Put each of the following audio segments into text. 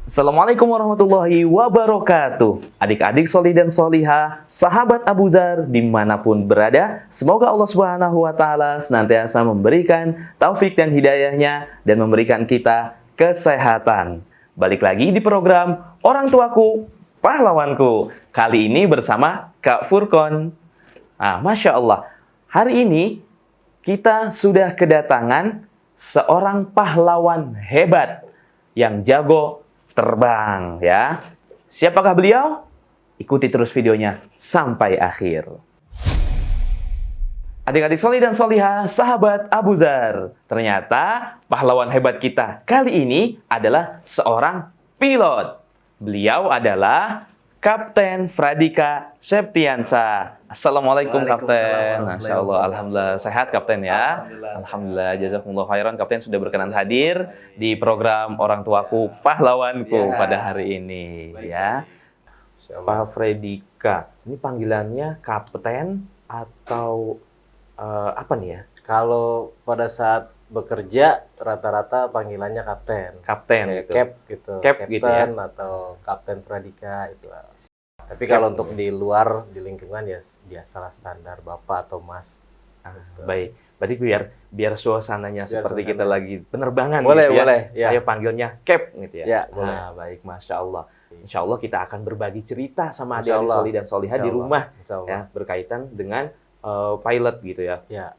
Assalamualaikum warahmatullahi wabarakatuh. Adik-adik solih dan solihah, sahabat Abu Zar dimanapun berada, semoga Allah Subhanahu wa Ta'ala senantiasa memberikan taufik dan hidayahnya dan memberikan kita kesehatan. Balik lagi di program Orang Tuaku, Pahlawanku. Kali ini bersama Kak Furqon. Masya Allah, hari ini kita sudah kedatangan seorang pahlawan hebat yang jago terbang ya. Siapakah beliau? Ikuti terus videonya sampai akhir. Adik-adik solih dan solihah, sahabat Abu Zar. Ternyata pahlawan hebat kita kali ini adalah seorang pilot. Beliau adalah Kapten Fradika Septiansa. Assalamualaikum Kapten. Masya Allah, alhamdulillah sehat Kapten ya. Alhamdulillah, jazakumullah khairan. Kapten sudah berkenan hadir di program Orang Tuaku Pahlawanku pada hari ini ya. Pak Fradika, ini panggilannya Kapten atau apa nih ya? Kalau pada saat bekerja rata-rata panggilannya kapten. Kapten gitu. Cap gitu. Cap Kapten gitu ya. atau Kapten Pradika itu. Tapi kalau untuk di luar di lingkungan ya biasalah standar Bapak atau Mas. Gitu. Baik. Berarti biar suasananya seperti suasana. kita lagi penerbangan Boleh, gitu ya. boleh. Ya. Saya panggilnya Cap gitu ya. Ya, boleh. Baik, Masya Allah. Insya Allah kita akan berbagi cerita sama Insya adik-adik Allah. solih dan solihah Insya di Allah. rumah Insya Allah. ya, berkaitan dengan pilot gitu ya. Ya.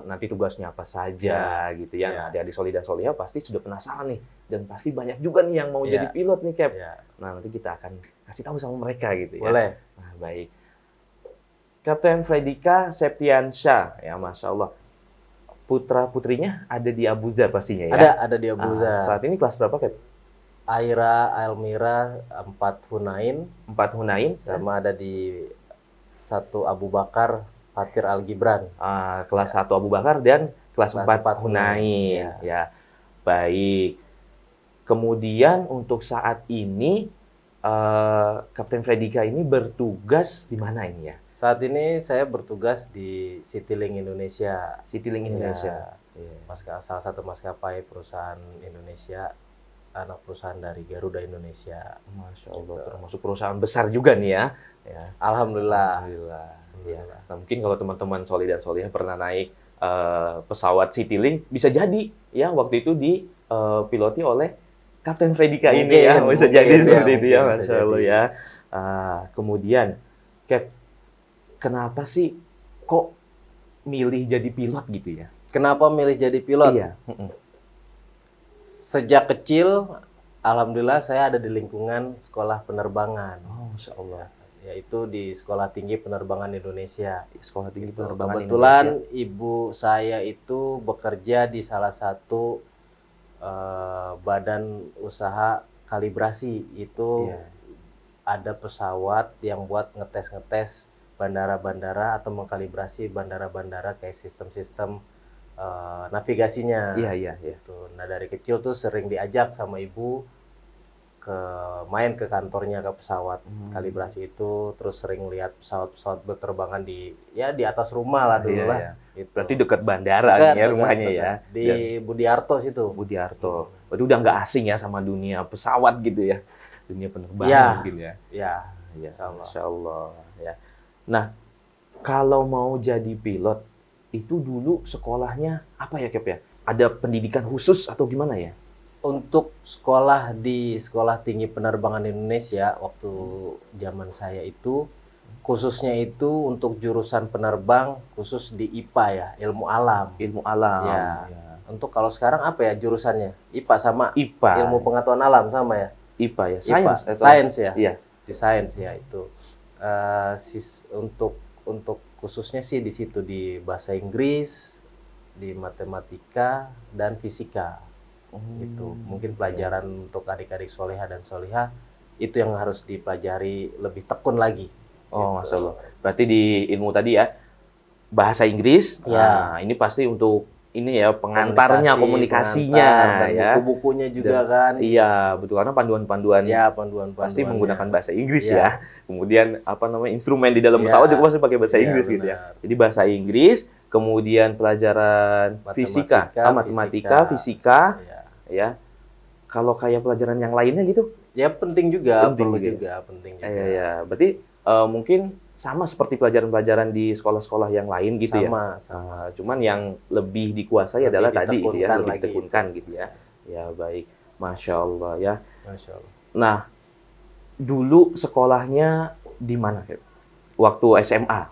Nanti tugasnya apa saja gitu ya. Ya. Nah, adik-adik solih dan solihah pasti sudah penasaran nih, dan pasti banyak juga nih yang mau Ya. jadi pilot nih Cap. Ya. Nah, nanti kita akan kasih tahu sama mereka gitu ya. Boleh. Nah, baik. Kapten Fradika Septiansa, ya Masya Allah. Putra-putrinya ada di Abu Zar pastinya ya? Ada di Abu Zar. Saat ini kelas berapa, Cap? Aira, Almira, 4 Hunain, 4 Hunain. sama ada di 1 Abu Bakar, Fatir Al-Gibran. Kelas 1 Abu Bakar dan kelas 4 4 Hunain. Ya. Ya, baik. Kemudian untuk saat ini, Kapten Fradika ini bertugas di mana ini ya? Saat ini saya bertugas di Citylink Indonesia. Citylink Indonesia. Ya, salah satu maskapai perusahaan Indonesia, anak perusahaan dari Garuda Indonesia. Masya Allah, termasuk perusahaan besar juga nih ya. Ya. Alhamdulillah. Alhamdulillah. Ya. Nah, mungkin kalau teman-teman solih dan solihah pernah naik pesawat Citylink, bisa jadi ya waktu itu dipiloti oleh Kapten Fradika ini ya, bisa jadi seperti itu ya, Masya Allah ya. Kemudian, Cap, kenapa sih kok milih jadi pilot gitu ya? Kenapa milih jadi pilot? Iya. Sejak kecil, alhamdulillah saya ada di lingkungan sekolah penerbangan. Oh, Masya Allah. Yaitu di Sekolah Tinggi Penerbangan Indonesia. Sekolah Tinggi Penerbangan Kebetulan Indonesia. ibu saya itu bekerja di salah satu badan usaha kalibrasi. Itu Iya. ada pesawat yang buat ngetes-ngetes bandara-bandara atau mengkalibrasi bandara-bandara kayak sistem-sistem navigasinya. Iya. Gitu. Nah, dari kecil tuh sering diajak sama ibu main ke kantornya, ke pesawat kalibrasi itu, terus sering lihat pesawat-pesawat berterbangan di atas rumah lah dulu lah. Iya. Gitu. Berarti dekat bandara nih ya rumahnya ya. Di Budiarto situ. Budiarto. Berarti udah nggak asing ya sama dunia pesawat gitu ya. Dunia penerbangan gitu ya. Ya, Ya, Insya Allah. Masya Allah ya. Nah, kalau mau jadi pilot itu dulu sekolahnya apa ya, Cap ya? Ada pendidikan khusus atau gimana ya? Untuk sekolah di Sekolah Tinggi Penerbangan Indonesia waktu zaman saya itu, khususnya itu untuk jurusan penerbang khusus di IPA ya, ilmu alam. Ilmu alam. Ya. Untuk kalau sekarang apa ya jurusannya? IPA sama IPA. ilmu pengetahuan alam sama ya? IPA ya. IPA. Sains. Sains ya. Iya. Di sains ya itu. Untuk khususnya sih di situ di bahasa Inggris, di matematika dan fisika. Gitu. Mungkin pelajaran untuk adik-adik solehah dan solihah itu yang harus dipelajari lebih tekun lagi. Oh, Gitu. Masya Allah. Berarti di ilmu tadi ya, bahasa Inggris. Ya. Nah, ini pasti untuk ini ya pengantarnya, komunikasinya pengantar, dan ya. buku-bukunya juga kan. Iya, betul, karena panduan-panduan Ya, panduan-panduannya. pasti menggunakan bahasa Inggris Ya. ya. Kemudian instrumen di dalam Ya. pesawat juga pasti pakai bahasa Ya, Inggris gitu ya. benar. Jadi bahasa Inggris, kemudian pelajaran matematika, fisika, Ya. ya. kalau kayak pelajaran yang lainnya gitu? Ya penting juga, Penting perlu juga ya? juga, penting juga. Ya, berarti mungkin sama seperti pelajaran-pelajaran di sekolah-sekolah yang lain gitu ya? Sama. Cuman yang lebih dikuasai Lebih adalah tadi itu ya, ditekunkan lebih lagi ditekunkan itu. gitu ya. Ya baik, Masya Allah ya. Masya Allah. Nah, dulu sekolahnya di mana, Kep? Waktu SMA?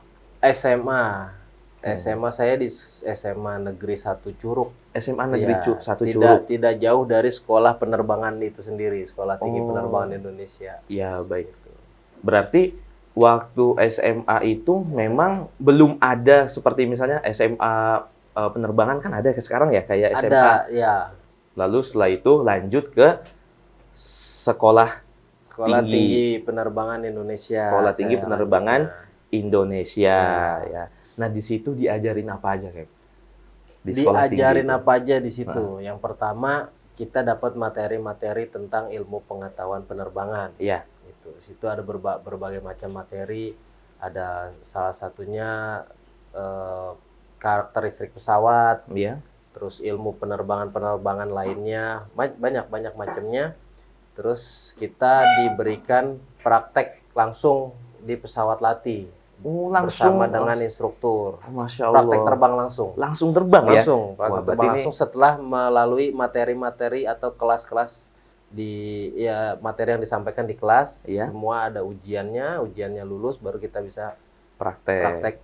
SMA. SMA saya di SMA Negeri 1 Curug. SMA Negeri Ya, Satu tidak Curug. tidak jauh dari sekolah penerbangan itu sendiri, Sekolah Tinggi Oh. Penerbangan Indonesia. Ya baik. Berarti waktu SMA itu memang belum ada seperti misalnya SMA penerbangan kan ada sekarang ya kayak SMA. Ada, ya. Lalu setelah itu lanjut ke sekolah Sekolah Tinggi. Tinggi Penerbangan Indonesia. Sekolah Tinggi saya Penerbangan lanjutnya. Indonesia ya. Nah, di situ diajarin apa aja, Kep? Di sekolah tinggi Diajarin itu. apa aja di situ. Yang pertama, kita dapat materi-materi tentang ilmu pengetahuan penerbangan. Iya. Itu. Di situ ada berbagai macam materi. Ada salah satunya karakteristik pesawat, Iya. terus ilmu penerbangan lainnya, banyak macamnya. Terus kita diberikan praktek langsung di pesawat latih Langsung bersama dengan instruktur. Masya Allah. Praktek terbang langsung. Langsung terbang ya? Langsung, Wah, praktek berarti terbang ini langsung setelah melalui materi-materi atau kelas-kelas materi yang disampaikan di kelas. Iya. Semua ada ujiannya lulus baru kita bisa praktek. praktek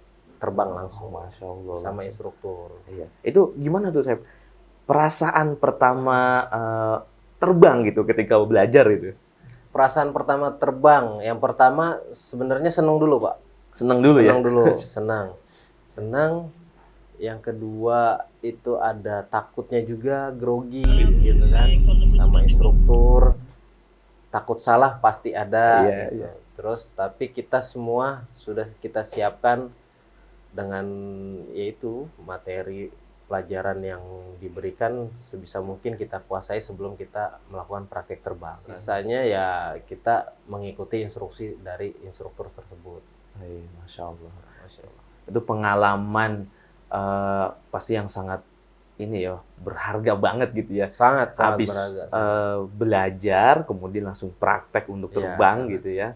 terbang langsung Masya Allah. sama instruktur. Iya. Itu gimana tuh, Sep? Perasaan pertama terbang gitu ketika belajar itu? Perasaan pertama terbang, yang pertama sebenarnya senang dulu, Pak. Seneng dulu ya? Senang dulu, senang. Yang kedua itu ada takutnya juga, grogi gitu kan, sama instruktur. Takut salah pasti ada. Iya, gitu. iya. Terus tapi kita semua sudah kita siapkan dengan yaitu materi pelajaran yang diberikan sebisa mungkin kita kuasai sebelum kita melakukan praktek terbang. Sisanya ya kita mengikuti instruksi dari instruktur tersebut. Masya Allah. Masya Allah. Itu pengalaman pasti yang sangat ini ya berharga banget gitu ya. Sangat Habis berharga. belajar kemudian langsung praktek untuk Iya, terbang sangat. gitu ya.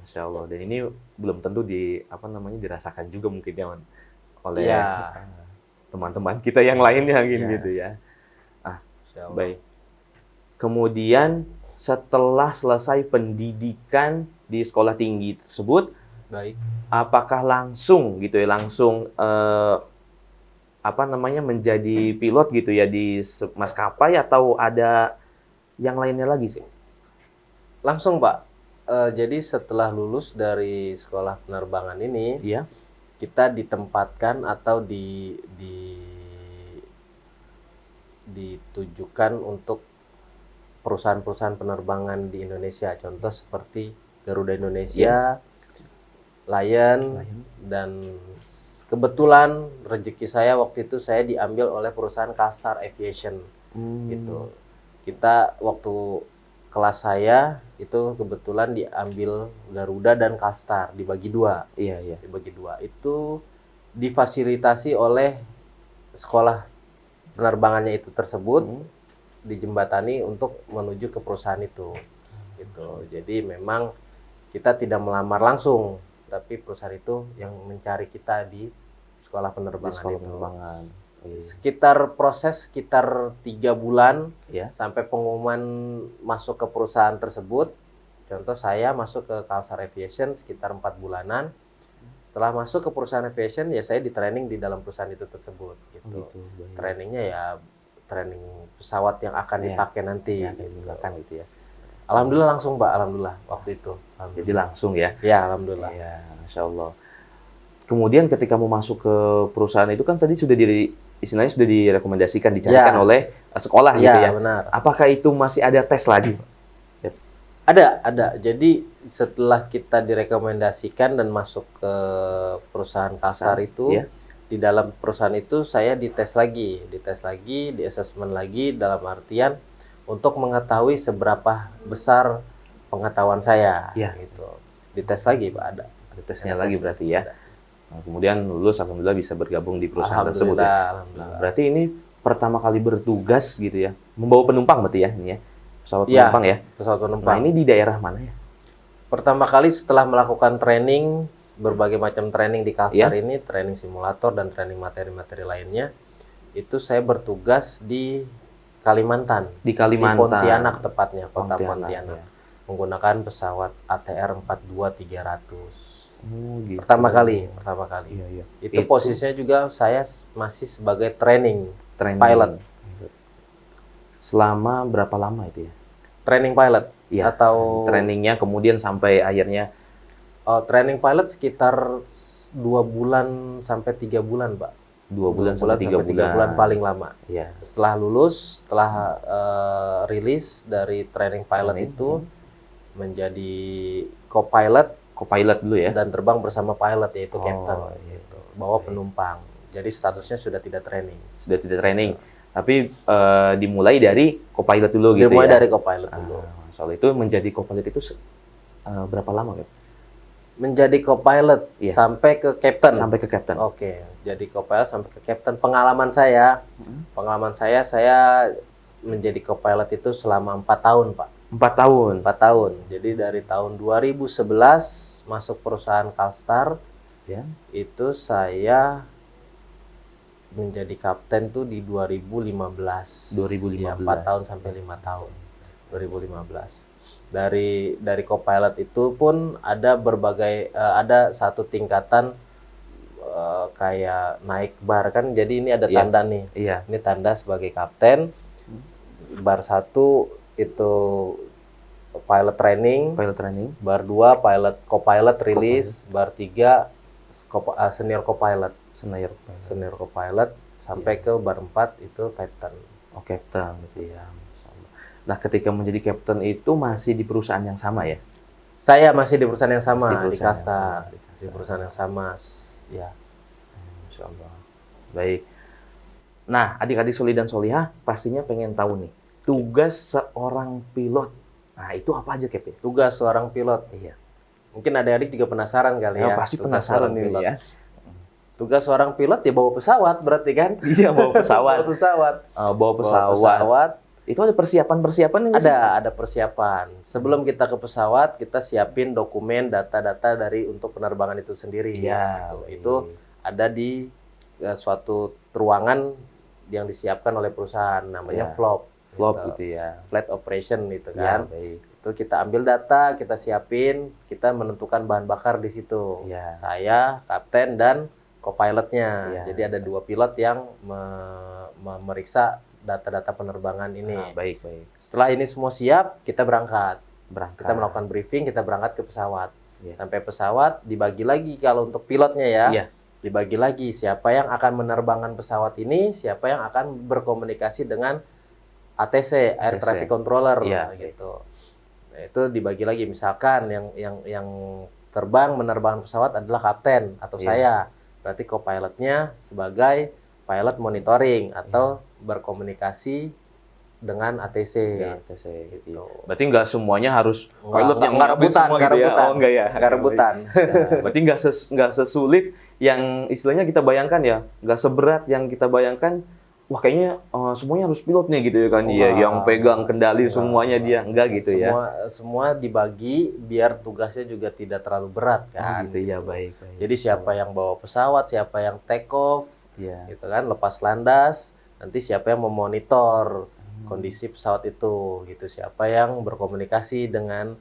Masya Allah. Dan ini belum tentu dirasakan juga mungkin ya oleh Iya. teman-teman kita yang lainnya Iya. gitu ya. Masya Allah. Baik. Kemudian setelah selesai pendidikan di sekolah tinggi tersebut, Baik. apakah langsung gitu ya, langsung menjadi pilot gitu ya di maskapai atau ada yang lainnya lagi sih? Langsung, Pak. Jadi setelah lulus dari sekolah penerbangan ini, Iya. kita ditempatkan atau ditujukan untuk perusahaan-perusahaan penerbangan di Indonesia. Contoh seperti Garuda Indonesia, Lion, dan kebetulan rezeki saya waktu itu saya diambil oleh perusahaan Kasar Aviation gitu. Kita waktu kelas saya itu kebetulan diambil Garuda dan Kastar, dibagi dua. Iya. Dibagi dua. Itu difasilitasi oleh sekolah penerbangannya itu tersebut, dijembatani untuk menuju ke perusahaan itu. Gitu. Jadi memang kita tidak melamar langsung, tapi perusahaan itu yang mencari kita di sekolah penerbangan itu. Sekitar 3 bulan Iya. sampai pengumuman masuk ke perusahaan tersebut. Contoh saya masuk ke Kalsar Aviation sekitar 4 bulanan. Setelah masuk ke perusahaan aviation ya saya di training di dalam perusahaan itu tersebut gitu. Trainingnya ya training pesawat yang akan dipakai nanti gitu ya. Alhamdulillah langsung, Pak. Alhamdulillah waktu itu. Jadi langsung ya. Ya, alhamdulillah. Iya, Masya Allah. Kemudian ketika mau masuk ke perusahaan itu kan tadi istilahnya sudah direkomendasikan, dicarikan oleh sekolah gitu ya. Benar. Apakah itu masih ada tes lagi? Ada. Jadi setelah kita direkomendasikan dan masuk ke perusahaan Kalsar itu, di dalam perusahaan itu saya dites lagi, di assessment lagi dalam artian untuk mengetahui seberapa besar pengetahuan saya. Gitu. Dites lagi, Pak, ada. Ada tesnya lagi berarti ya. Nah, kemudian lulus, alhamdulillah bisa bergabung di perusahaan tersebut ya. Alhamdulillah. Nah, berarti ini pertama kali bertugas gitu ya, membawa penumpang berarti ya ini ya, pesawat Iya, penumpang ya. pesawat Nah penumpang. ini di daerah mana ya? Pertama kali setelah melakukan training, berbagai macam training di Kalsar Iya. ini, training simulator dan training materi-materi lainnya, itu saya bertugas di Kalimantan. Di Kalimantan. Di Pontianak tepatnya, kota Pontianak, Pontianak. ya. Menggunakan pesawat ATR 42300. Oh, gitu. Pertama kali. Iya, iya. Itu posisinya juga saya masih sebagai training training. pilot. Selama berapa lama itu ya? Training pilot Iya. atau Trainingnya kemudian sampai akhirnya training pilot sekitar 2 bulan sampai 3 bulan, Pak. 2 bulan sampai 3 bulan. 3 bulan paling lama. Iya. Setelah lulus, setelah rilis dari training pilot itu menjadi co-pilot Co-pilot dulu ya. dan terbang bersama pilot yaitu captain, iya. gitu. Bawa penumpang. Jadi statusnya sudah tidak training. Sudah tidak training. Tapi dimulai dari co-pilot dulu gitu Dimulai ya. dari co-pilot dulu. Soal itu menjadi co-pilot itu berapa lama ya? Menjadi co-pilot Iya. sampai ke captain. Sampai ke captain. Oke, jadi co-pilot sampai ke captain. Pengalaman saya menjadi co-pilot itu selama 4 tahun, Pak. 4 tahun. 4 tahun. Jadi dari tahun 2011 masuk perusahaan Kalstar, Ya. itu saya menjadi kapten tuh di 2015. 2015. Ya, 4 tahun sampai 5 tahun. 2015. Dari co-pilot itu pun ada berbagai ada satu tingkatan kayak naik bar kan. Jadi ini ada Iya. tanda nih. Iya. Ini tanda sebagai kapten. Bar 1 itu pilot training, Pilot training. bar 2 pilot co-pilot rilis, bar 3 senior co-pilot. Senior co-pilot sampai ke bar 4 itu captain. Oh, captain gitu ya. Nah, ketika menjadi captain itu masih di perusahaan yang sama ya? Saya masih di perusahaan yang sama, Masih di perusahaan yang Kalsar. sama, di Kalsar. Di perusahaan yang sama, ya. Masya Allah. Baik. Nah, adik-adik Soli dan Solihah pastinya pengen tahu nih, tugas seorang pilot. Nah, itu apa aja, Cap? Tugas seorang pilot. Iya. Mungkin adik-adik juga penasaran kali ya. Pasti tugas penasaran seorang ini pilot. ya. Tugas seorang pilot ya bawa pesawat berarti kan? Iya, bawa pesawat. Bawa pesawat. Bawa pesawat. Itu ada persiapan-persiapan nggak sih? Ada persiapan. Sebelum kita ke pesawat, kita siapin dokumen, data-data dari untuk penerbangan itu sendiri. Iya. Gitu. Itu ada di suatu ruangan yang disiapkan oleh perusahaan, namanya Iya. FLOP. Gitu ya. Flight Operation gitu Ya, kan. baik. Itu kita ambil data, kita siapin, kita menentukan bahan bakar di situ. Iya. Saya, kapten, dan co-pilotnya. Iya. Jadi ada 2 pilot yang memeriksa data-data penerbangan ini. Baik. Setelah ini semua siap, kita berangkat. Berangkat. Kita melakukan briefing, kita berangkat ke pesawat. Iya. Sampai pesawat, dibagi lagi kalau untuk pilotnya ya. Iya. Dibagi lagi siapa yang akan menerbangkan pesawat ini, siapa yang akan berkomunikasi dengan ATC, Air ATC. Traffic Controller, Iya. gitu. Nah, itu dibagi lagi. Misalkan yang terbang menerbangkan pesawat adalah kapten atau Iya. saya, berarti co-pilotnya sebagai pilot monitoring atau berkomunikasi dengan ATC. Ya, ATC. Gitu. Berarti nggak semuanya harus pilot yang nggak ngarepin rebutan, semua nggak gitu ya? rebutan. Oh, enggak ya? Nggak rebutan. Nah, berarti nggak sesulit yang istilahnya kita bayangkan ya, nggak seberat yang kita bayangkan. Wah, kayaknya semuanya harus pilot nih gitu ya kan? Iya, Wah. yang pegang kendali semuanya dia enggak gitu ya? Semua dibagi biar tugasnya juga tidak terlalu berat Oh, kan. gitu ya, baik. Jadi siapa yang bawa pesawat, siapa yang take off, Iya. gitu kan, lepas landas, nanti siapa yang memonitor kondisi pesawat itu, gitu. Siapa yang berkomunikasi dengan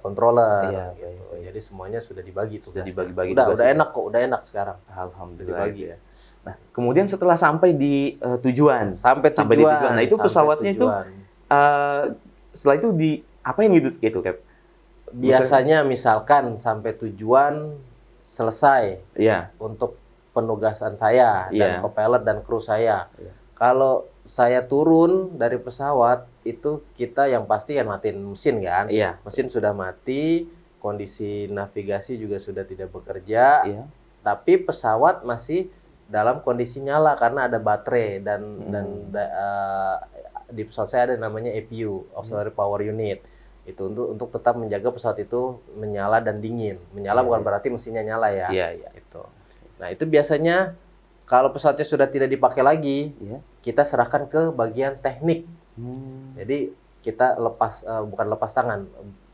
controller, Iya, gitu. baik. Jadi semuanya sudah dibagi Sudah tugasnya. dibagi-bagi Udah tugasnya. enak kok, udah enak sekarang. Alhamdulillah Dibagi. gitu ya. Nah, kemudian setelah sampai di tujuan, Sampai Sampai di tujuan. Nah, itu sampai pesawatnya itu tujuan. setelah itu di apain gitu Cap? Biasanya misalkan sampai tujuan selesai Iya. untuk penugasan saya Iya. dan co-pilot dan kru saya. Iya. Kalau saya turun dari pesawat itu kita yang pasti kan matiin mesin kan. Iya. Mesin sudah mati, kondisi navigasi juga sudah tidak bekerja. Iya. Tapi pesawat masih dalam kondisi nyala karena ada baterai dan di pesawat saya ada namanya APU, Auxiliary Power Unit. Itu untuk tetap menjaga pesawat itu menyala dan dingin. Menyala Iya, bukan iya. berarti mesinnya nyala ya. Iya. Itu. Nah, itu biasanya Kalau pesawatnya sudah tidak dipakai lagi, Ya. kita serahkan ke bagian teknik. Jadi kita bukan lepas tangan,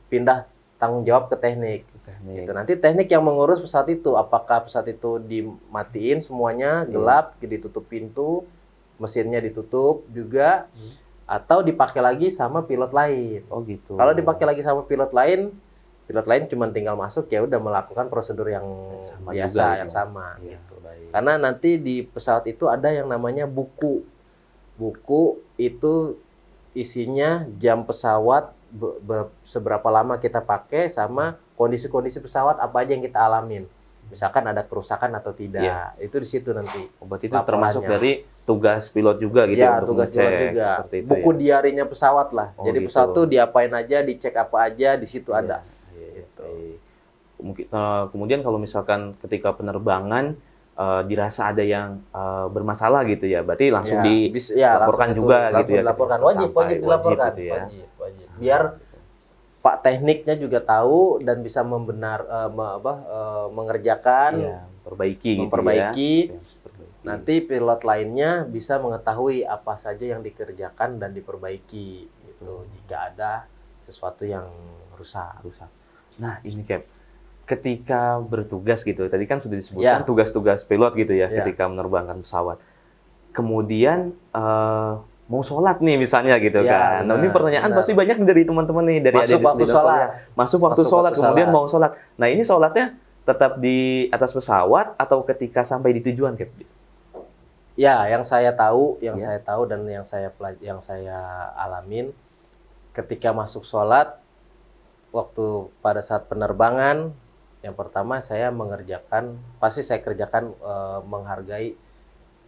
pindah tanggung jawab ke teknik. Teknik. Gitu. Nanti teknik yang mengurus pesawat itu, apakah pesawat itu dimatiin semuanya, gelap, ditutup pintu, mesinnya ditutup juga, atau dipakai lagi sama pilot lain. Oh gitu. Kalau dipakai lagi sama pilot lain cuma tinggal masuk ya udah melakukan prosedur yang Sama biasa, juga gitu. yang sama. Iya, Gitu. baik. Karena nanti di pesawat itu ada yang namanya buku. Buku itu isinya jam pesawat, seberapa lama kita pakai, sama kondisi-kondisi pesawat apa aja yang kita alamin. Misalkan ada kerusakan atau tidak. Iya. Itu di situ nanti. Berarti itu laporannya. termasuk dari tugas pilot juga gitu Ya, untuk tugas pilot ngecek juga. seperti itu Buku ya. diarinya pesawat lah. Oh, Jadi gitu. pesawat tuh diapain aja, dicek apa aja, di situ Iya, ada. iya, Gitu. baik. Kemudian kalau misalkan ketika penerbangan dirasa ada yang bermasalah gitu ya, berarti langsung dilaporkan langsung juga itu, gitu ya. dilaporkan. ketika Wajib sampai. dilaporkan. Gitu ya. Wajib. Biar Pak tekniknya juga tahu dan bisa mengerjakan, Iya, memperbaiki memperbaiki. gitu ya. Memperbaiki. Nanti pilot lainnya bisa mengetahui apa saja yang dikerjakan dan diperbaiki gitu. Jika ada sesuatu yang rusak. Nah, ini Cap, ketika bertugas gitu, tadi kan sudah disebutkan Ya. tugas-tugas pilot gitu ya, Ya. ketika menerbangkan pesawat. Kemudian mau sholat nih misalnya gitu Ya, kan. Nah, ini pertanyaan benar. pasti banyak dari teman-teman nih, dari Masuk adik waktu dan sholat. soleh. Masuk waktu Masuk sholat, waktu kemudian sholat. mau sholat. Nah, ini sholatnya tetap di atas pesawat atau ketika sampai di tujuan, Cap? Ya, yang saya tahu, Ya. dan yang saya alamin ketika masuk sholat, waktu pada saat penerbangan, yang pertama saya pasti saya kerjakan menghargai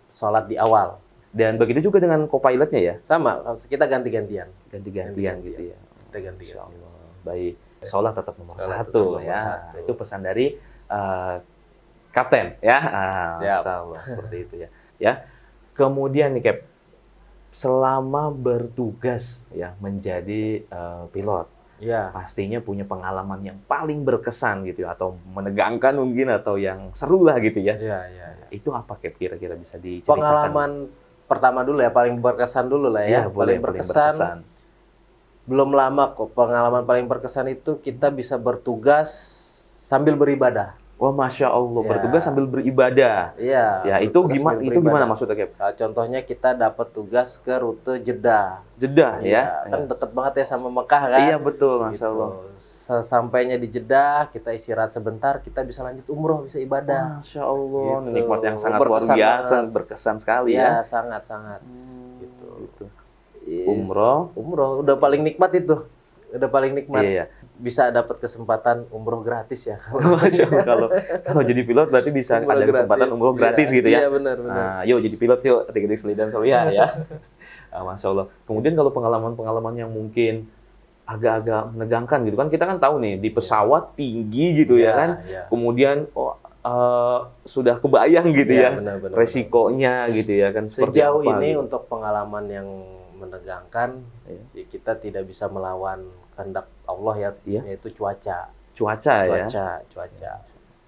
sholat di awal. Dan begitu juga dengan co-pilotnya ya? Sama, kita ganti-gantian. Ganti-gantian gitu ya. Kita ganti-gantian. Masya Allah. Baik. Sholat tetap nomor Sholat satu tetap nomor ya. satu. Itu pesan dari kapten ya. Siap. Masya Allah, seperti itu ya. Ya. Kemudian nih Cap, selama bertugas ya menjadi pilot, Ya, pastinya punya pengalaman yang paling berkesan gitu ya, atau menegangkan mungkin, atau yang seru lah gitu ya. ya. Itu apa Cap, kira-kira bisa diceritakan? Pengalaman pertama dulu ya, paling berkesan dulu lah Iya, ya. boleh, Paling berkesan. Belum lama kok, pengalaman paling berkesan itu kita bisa bertugas sambil beribadah. Wah, Masya Allah, Ya. bertugas sambil beribadah. Iya. Ya, itu bertugas gimana? sambil Itu gimana beribadah. maksudnya, Cap? Nah, contohnya kita dapat tugas ke rute Jeddah. Jeddah ya? Iya, kan deket banget ya sama Mekah kan. Iya betul, Masya Gitu. Allah. Sesampainya di Jeddah, kita istirahat sebentar, kita bisa lanjut umroh, bisa ibadah. Masya Allah, Gitu. nikmat yang sangat luar Berkesan biasa, banget. berkesan sekali ya. Iya, sangat-sangat. Gitu. Gitu. Yes. Umroh. Umroh udah paling nikmat itu. Udah paling nikmat. Iya, iya. Bisa dapat kesempatan umroh gratis ya. Masya Allah, kalau jadi pilot berarti bisa Umroh ada gratis. kesempatan umroh gratis Iya, gitu ya. Iya, benar. Nah, yuk jadi pilot yuk, adik-adik Solidan Solihah ya. Masya Allah. Kemudian kalau pengalaman-pengalaman yang mungkin agak-agak menegangkan gitu kan, kita kan tahu nih di pesawat tinggi gitu ya kan. Iya. Kemudian sudah kebayang gitu Iya, ya benar-benar. resikonya gitu ya kan. Seperti Sejauh apa ini gitu. untuk pengalaman yang menegangkan, Iya. ya kita tidak bisa melawan kehendak Allah ya, Iya. yaitu cuaca. Cuaca ya.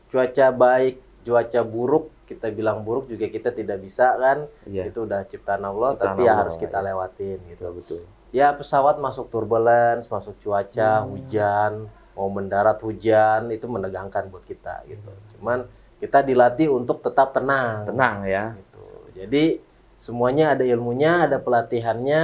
Cuaca baik, cuaca buruk, kita bilang buruk juga kita tidak bisa kan. Iya. Itu udah ciptaan Allah, Ciptaan tapi ya Allah, harus kita ya. lewatin gitu. Betul. Ya pesawat masuk turbulence, masuk cuaca, hujan, mau mendarat hujan, itu menegangkan buat kita gitu. Cuman kita dilatih untuk tetap tenang. Tenang ya. Gitu. Jadi semuanya ada ilmunya, ada pelatihannya,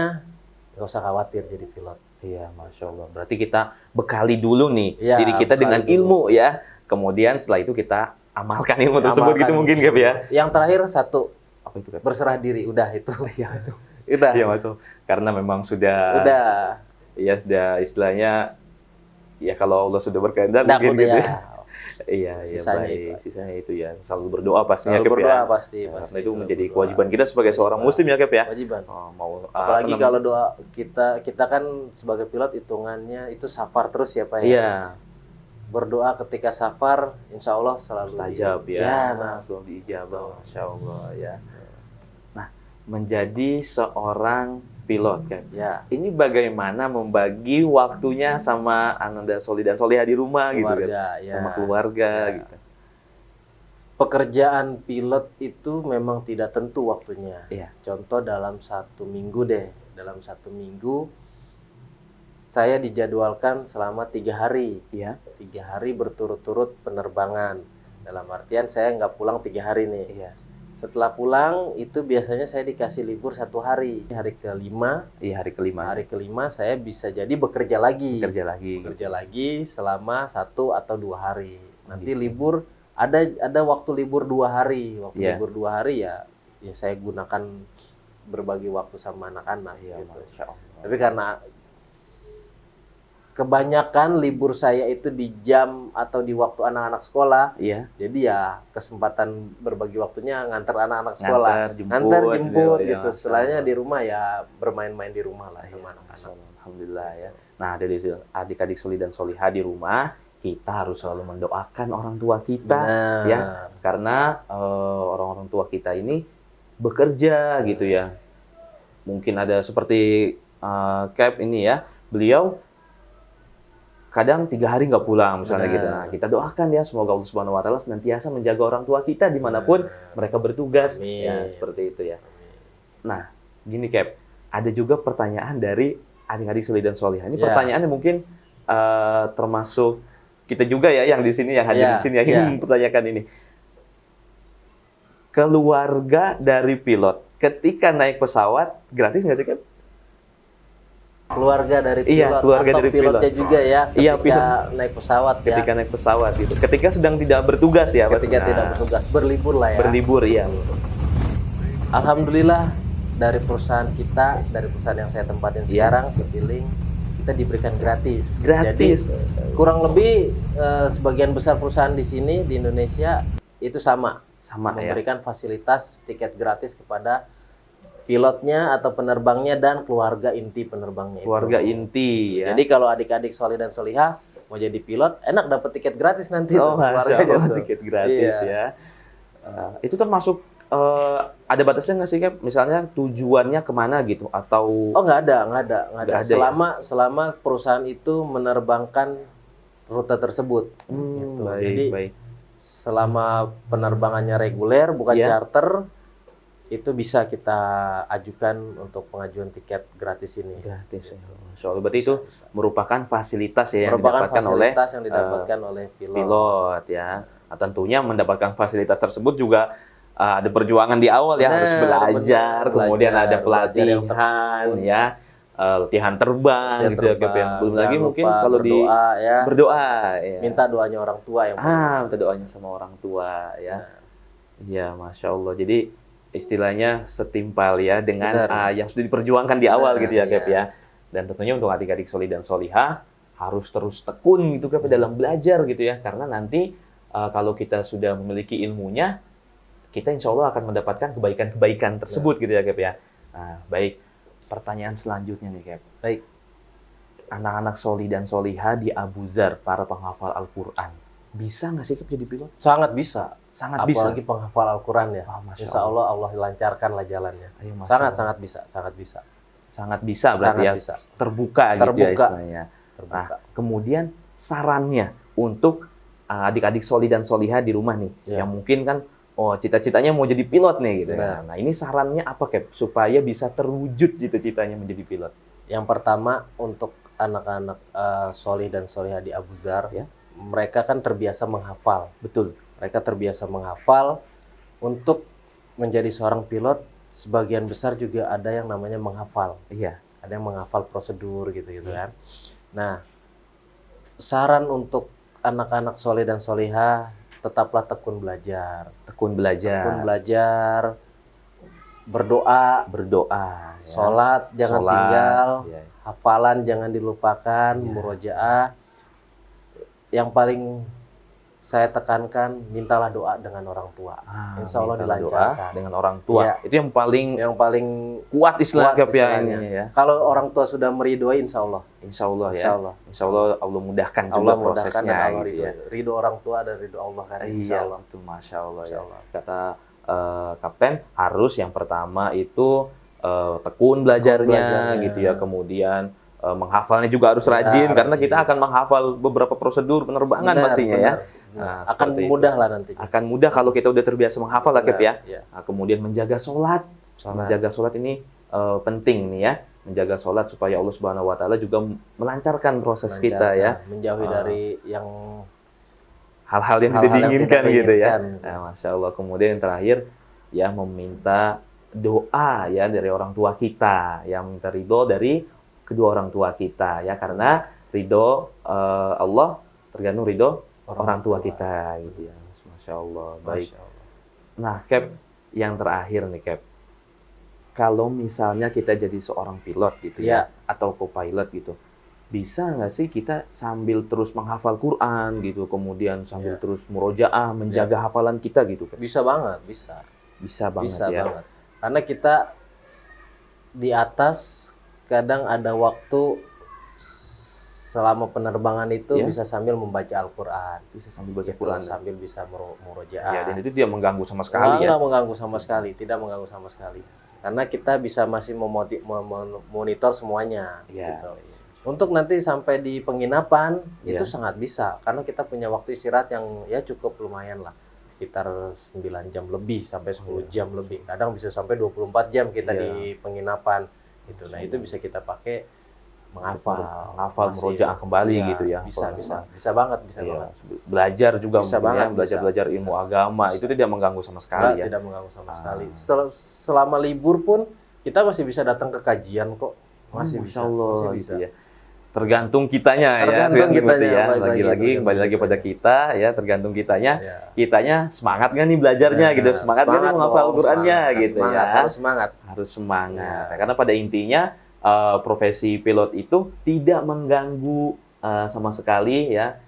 nggak usah khawatir jadi pilot. Iya, Masya Allah. Berarti kita bekali dulu nih Iya, diri kita bekali dengan dulu. ilmu ya. Kemudian setelah itu kita amalkan ilmu tersebut Amalkan gitu mungkin Gap ya. Yang terakhir satu, Apa itu Gap? berserah diri, udah itu. Iya, itu. Udah. Iya, Mas. Karena memang sudah Udah. ya sudah istilahnya ya kalau Allah sudah berkehendak Udah, mungkin udah gitu. ya. Iya, iya Sisanya baik. itu. Sisanya itu ya. Selalu berdoa pastinya Selalu Gap berdoa ya. pasti. Karena itu selalu menjadi berdoa. kewajiban kita sebagai seorang muslim ya Gap ya. Kewajiban. Oh, mau Apalagi apa kalau namanya? doa kita kan sebagai pilot hitungannya itu safar terus ya Pak ya. Iya, Berdoa ketika safar, insya Allah selalu mustajab ya. Ya, nah. Selalu diijabah, Masya Allah ya. Nah, menjadi seorang pilot kan. Ya, Ini bagaimana membagi waktunya sama Ananda Soli dan Solihah di rumah gitu kan. keluarga, ya. Sama keluarga Ya. gitu. Pekerjaan pilot itu memang tidak tentu waktunya. Iya. Contoh dalam 1 minggu deh, dalam 1 minggu saya dijadwalkan selama 3 hari. Iya. 3 hari berturut-turut penerbangan. Dalam artian saya nggak pulang 3 hari nih. Iya. Setelah pulang itu biasanya saya dikasih libur 1 hari. Hari kelima, Iya, hari kelima saya bisa jadi bekerja lagi. kerja lagi. Bekerja lagi selama 1 atau 2 hari. Nanti Gitu. libur ada waktu libur 2 hari. Waktu Iya. libur 2 hari ya saya gunakan berbagi waktu sama anak-anak Iya, gitu. Masya Allah. Tapi karena kebanyakan libur saya itu di jam atau di waktu anak-anak sekolah, Iya. jadi ya kesempatan berbagi waktunya nganter anak-anak sekolah, Nganter, jemput, gitu. ya, Setelahnya Masya di rumah ya bermain-main di rumah lah sama Masya anak-anak. Allah. Alhamdulillah ya. Nah, dari adik-adik solih dan solihah di rumah, kita harus selalu mendoakan orang tua kita, Benar. ya. Karena orang-orang tua kita ini bekerja gitu ya. Mungkin ada seperti Cap ini ya, beliau kadang 3 hari nggak pulang misalnya Benar. gitu. Nah, kita doakan ya semoga Allah Subhanahu Wa Taala senantiasa menjaga orang tua kita dimanapun mereka bertugas. Amin. Ya, seperti itu ya. Nah, gini Cap, ada juga pertanyaan dari adik-adik solih dan solihah. Ini Ya. pertanyaannya mungkin termasuk kita juga ya yang di sini, yang hadir Ya, di sini yang ya. ingin mempertanyakan ini. Keluarga dari pilot ketika naik pesawat gratis nggak sih Cap? Keluarga dari Iya, pilot keluarga atau dari pilotnya pilot. juga ya, Iya, ketika naik pesawat Ketika ya, naik pesawat gitu. Ketika sedang tidak bertugas ya, Mas? ketika Nah, tidak bertugas, berlibur lah ya. berlibur ya. Alhamdulillah dari perusahaan kita, dari perusahaan yang saya tempatin Iya. sekarang, Citylink, kita diberikan gratis. Gratis. Jadi, kurang lebih sebagian besar perusahaan di sini di Indonesia itu sama Sama ya. memberikan fasilitas tiket gratis kepada pilotnya atau penerbangnya dan keluarga inti penerbangnya. Keluarga itu. inti ya. Jadi kalau adik-adik solih dan solihah mau jadi pilot, enak dapat tiket gratis nanti Oh, tuh, Masya keluarganya Allah, tuh. tiket gratis Iya. ya. Itu termasuk ada batasnya nggak sih, Cap? Misalnya tujuannya kemana gitu? Atau Oh nggak ada. Nggak ada ya? Selama perusahaan itu menerbangkan rute tersebut. gitu. baik, Jadi baik. selama penerbangannya reguler bukan Iya. charter, itu bisa kita ajukan untuk pengajuan tiket gratis ini. Gratis ya. Masya Allah. Berarti itu Bisa. merupakan fasilitas ya yang Merupakan didapatkan oleh fasilitas yang didapatkan oleh pilot ya. Nah, tentunya mendapatkan fasilitas tersebut juga ada perjuangan di awal ya, harus Benar, belajar, benar. kemudian Belajar, ada belajar yang pelatihan tekun. ya, latihan terbang Latihan gitu ya, Cap, ya. terbang. Belum lagi Jangan mungkin lupa kalau di berdoa ya. berdoa ya. Minta doanya orang tua yang minta doanya sama orang tua ya. Iya, Masya Allah. Jadi istilahnya setimpal ya dengan Benar. yang sudah diperjuangkan di awal Benar, gitu ya, Cap iya. ya. Dan tentunya untuk adik-adik solih dan solihah harus terus tekun gitu Cap dalam belajar gitu ya. Karena nanti kalau kita sudah memiliki ilmunya, kita insya Allah akan mendapatkan kebaikan-kebaikan tersebut gitu ya, Cap ya. Nah, baik. Pertanyaan selanjutnya nih, Cap. Baik. Anak-anak solih dan solihah di Abu Dzar, para penghafal Al-Quran, bisa nggak sih Cap jadi pilot? Sangat bisa. Sangat bisa. Apalagi penghafal Al-Quran ya. Wah, Masya Insya Allah Allah lancarkanlah jalannya. Ayo, Masya Sangat Allah. sangat bisa, sangat bisa. Sangat bisa berarti Sangat ya. bisa. Terbuka gitu ya Terbuka. istilahnya. Terbuka. Nah, kemudian sarannya untuk adik-adik solih dan solihah di rumah nih, Ya. yang mungkin kan, cita-citanya mau jadi pilot nih gitu ya. Benar. Nah, ini sarannya apa Cap supaya bisa terwujud cita-citanya menjadi pilot? Yang pertama untuk anak-anak solih dan solihah di Abu Dzar, Ya. mereka kan terbiasa menghafal. Betul. Mereka terbiasa menghafal. Untuk menjadi seorang pilot, sebagian besar juga ada yang namanya menghafal. Iya. Ada yang menghafal prosedur gitu kan. Nah, saran untuk anak-anak solih dan solihah, tetaplah tekun belajar. Tekun belajar. Tekun belajar, berdoa, Berdoa. ya. sholat jangan Sholat, tinggal, ya. hafalan jangan dilupakan, Ya. murojaah. Yang paling saya tekankan, mintalah doa dengan orang tua. Insya Allah mintalah doa dilancarkan. dengan orang tua. Iya. Itu yang paling Yang paling kuat istilah kuat Cap ya istilahnya. ini ya. Kalau orang tua sudah meridoi, insya Allah. Insya Allah ya. Insya Allah. Insya Allah Allah mudahkan juga Allah mudahkan prosesnya dan Allah gitu ridho. ya. Ridho orang tua dan ridho Allah kan. Insya Iya, Allah. itu Masya Allah Insya ya. Allah. Kata Kapten, harus yang pertama itu tekun belajarnya belajarnya. gitu ya. Kemudian menghafalnya juga harus Ya, rajin karena rajin. kita akan menghafal beberapa prosedur penerbangan Benar, pastinya ya. benar. Nah, akan seperti itu. mudah lah nantinya. Akan mudah kalau kita udah terbiasa menghafal lah Kep ya. Iya. Nah, kemudian menjaga sholat. Menjaga sholat ini penting nih ya. Menjaga sholat supaya Allah Subhanahu Wa Taala juga melancarkan proses kita ya. Menjauhi dari yang Hal-hal yang Hal-hal tidak yang diinginkan tidak gitu ya. diinginkan. Nah, Masya Allah. Kemudian yang terakhir ya meminta doa ya dari orang tua kita, yang minta ridho dari kedua orang tua kita ya, karena ridho Allah tergantung ridho orang tua kita gitu ya. Masya Allah. Baik. Masya Allah. Nah, Kep, yang terakhir nih Kep, kalau misalnya kita jadi seorang pilot gitu ya, atau co-pilot gitu, bisa nggak sih kita sambil terus menghafal Quran gitu, kemudian sambil terus murojaah, menjaga hafalan kita gitu Kep? Bisa banget, bisa. Bisa banget Bisa ya. banget. Karena kita di atas kadang ada waktu selama penerbangan itu Ya. bisa sambil membaca Al-Quran. Bisa sambil baca Gitu, Quran. sambil bisa murojaah. Ya, dan itu tidak mengganggu sama sekali ya. Nggak mengganggu sama sekali, tidak mengganggu sama sekali. Karena kita bisa masih memonitor semuanya. Ya. Gitu. Untuk nanti sampai di penginapan Ya. itu sangat bisa, karena kita punya waktu istirahat yang ya cukup lumayan lah, sekitar 9 jam lebih sampai 10 jam lebih. Kadang bisa sampai 24 jam kita Ya. di penginapan. Gitu. Nah, itu bisa kita pakai Menghafal, Masih- murojaah kembali ya, gitu ya. Bisa Hafalan. banget, bisa Iya, banget. belajar juga Bisa mungkin banget, ya, bisa. belajar ilmu agama, itu tidak mengganggu sama sekali ya. Tidak mengganggu sama Ah. sekali. Selama libur pun kita masih bisa datang ke kajian kok. Masih Masya bisa. Allah, Masih gitu bisa. ya. Tergantung kitanya ya, Tergantung gitu kitanya, ya. balik Lagi-lagi lagi, kembali lagi pada kita ya, tergantung kitanya. Ya. Kitanya semangat nggak nih belajarnya Ya, gitu, semangat nggak nih menghafal dong, Al-Qur'annya semangat, gitu semangat, ya. Harus semangat. Harus semangat. Ya. Karena pada intinya profesi pilot itu tidak mengganggu sama sekali ya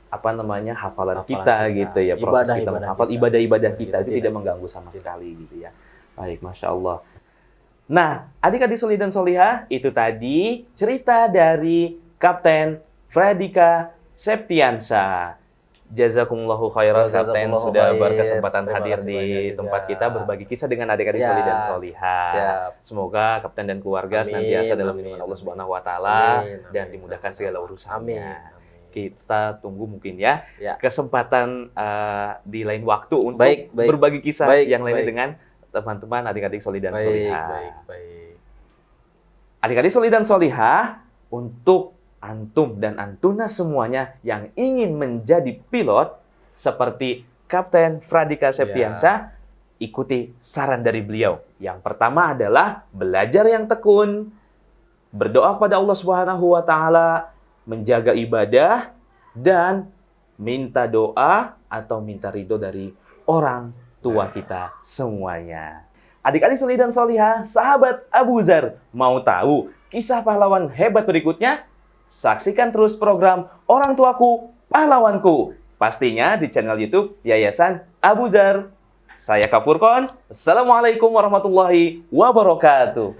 apa namanya hafalan Hafalan kita kita. gitu ya, proses kita Ibadah-ibadah menghafal kita. ibadah-ibadah kita itu Tidak. tidak mengganggu sama sekali gitu ya. Baik, Masya Allah. Nah, adik-adik Solih dan Solihah, itu tadi cerita dari Kapten Fredika Septiansyah. Jazakumullahu khairan Kapten Jazakumullahu sudah khair. berkesempatan Terima hadir kasih di banyak tempat juga. kita berbagi kisah dengan adik-adik Ya. Solih dan Solihah. Siap. Semoga Kapten dan keluarga Amin, senantiasa dalam amin, lindungan Allah amin. Subhanahu wa taala Amin, amin. dan dimudahkan segala urusannya. Amin. Kita tunggu mungkin ya, Ya. kesempatan di lain waktu untuk Baik, baik. berbagi kisah Baik, yang lainnya baik. dengan teman-teman adik-adik Solih dan Baik, Solihah. baik. Adik-adik Solih dan Solihah, untuk antum dan antuna semuanya yang ingin menjadi pilot seperti Kapten Fredika Septiansyah, ikuti saran dari beliau. Yang pertama adalah belajar yang tekun, berdoa kepada Allah Subhanahu wa taala, menjaga ibadah, dan minta doa atau minta ridho dari orang tua kita semuanya. Adik-adik Solih dan Solihah, sahabat Abu Zar, mau tahu kisah pahlawan hebat berikutnya? Saksikan terus program Orang Tuaku Pahlawanku, pastinya di channel YouTube Yayasan Abu Zar. Saya Kak Furqon. Assalamualaikum warahmatullahi wabarakatuh.